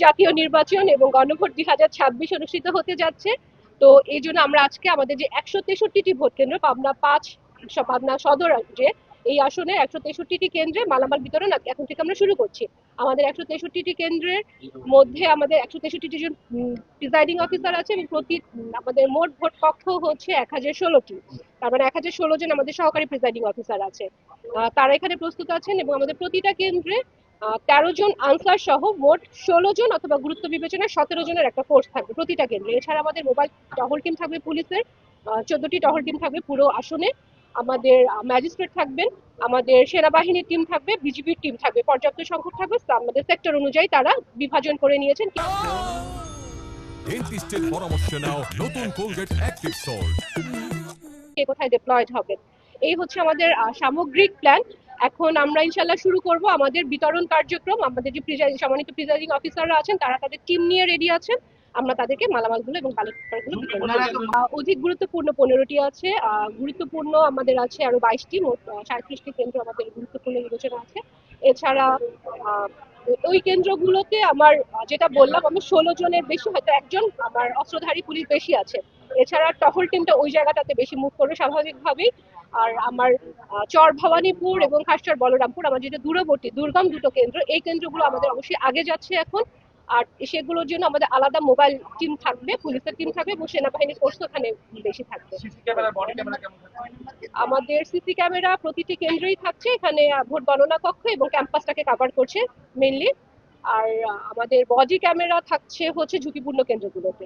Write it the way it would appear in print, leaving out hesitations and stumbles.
জাতীয় নির্বাচন এবং গণভোট 2026 অনুষ্ঠিত হতে যাচ্ছে। তো এই জন্য আমরা আজকে আমাদের যে 163টি ভোট কেন্দ্র পাবনা সদর যে এই আসনে 163টি কেন্দ্রে মালামাল বিতরণ এখন থেকে আমরা শুরু করছি। আমাদের 163টি কেন্দ্রের মধ্যে আমাদের 163টি জন প্রিজাইডিং অফিসার আছে এবং আমাদের মোট ভোট কক্ষ হচ্ছে 1016টি। তার মানে 1016 জন আমাদের সহকারী প্রিজাইডিং অফিসার আছে, তারা এখানে প্রস্তুত আছেন এবং আমাদের প্রতিটা কেন্দ্রে 13 জন আনসার সহ মোট 16 জন অথবা গুরুত্ব বিবেচনায় 17 জনের একটা ফোর্স থাকবে প্রতিটা কেন্দ্রে। এছাড়া আমাদের মোবাইল টহল টিম থাকবে পুলিশের, 14টি টহল টিম থাকবে পুরো আসনে, আমাদের ম্যাজিস্ট্রেট থাকবেন, আমাদের সেনাবাহিনীর টিম থাকবে, বিজিবির টিম থাকবে, পর্যাপ্ত সংখ্যক থাকবে। আমাদের সেক্টর অনুযায়ী তারা বিভাজন করে নিয়েছেন। ডেন্টিস্টের পরামর্শ নাও নতুন কোলগেট অ্যাক্টিভ সল্ট। কে কোথায় ডিপ্লয়েড হবে, এই হচ্ছে আমাদের সামগ্রিক প্ল্যান। এখন আমরা ইনশাল্লাহ শুরু করব আমাদের বিতরণ কার্যক্রম। আমাদের যে সম্মানিত প্রিজাইডিং অফিসাররা আছেন তারা তাদের টিম নিয়ে রেডি আছেন। আমরা তাদেরকে মালামালগুলো এবং ব্যালট পেপারগুলো বিতরণ করব। অধিক গুরুত্বপূর্ণ 15টি আছে, গুরুত্বপূর্ণ আমাদের আছে আরো 22টি, মোট 37টি কেন্দ্র আমাদের গুরুত্বপূর্ণ বিবেচনা আছে। এছাড়া ওই কেন্দ্রগুলোতে আমার যেটা বললাম, আমি 16 জনের বেশি, হয়তো একজন আমার অস্ত্রধারী পুলিশ বেশি আছে। এছাড়া টহল টিমটা ওই জায়গাটাতে বেশি মুভ করবে স্বাভাবিকভাবেই। আর আমার চর ভবানীপুর এবং খাসচর বলরামপুর, আমার যেটা দূরবর্তী দুর্গম দুটো কেন্দ্র, এই কেন্দ্রগুলো আমাদের অবশ্যই আগে যাচ্ছে এখন। আর সেগুলোর জন্য আমাদের আলাদা মোবাইল টিম থাকবে, পুলিশের টিম থাকবে এবং সেনাবাহিনীর ফোর্স ওখানে বেশি থাকবে। আমাদের সিসি ক্যামেরা প্রতিটি কেন্দ্রেই থাকছে, এখানে ভোট গণনা কক্ষ এবং ক্যাম্পাসটাকে কভার করছে মেইনলি। আর আমাদের বডি ক্যামেরা থাকছে হচ্ছে ঝুঁকিপূর্ণ কেন্দ্রগুলোতে।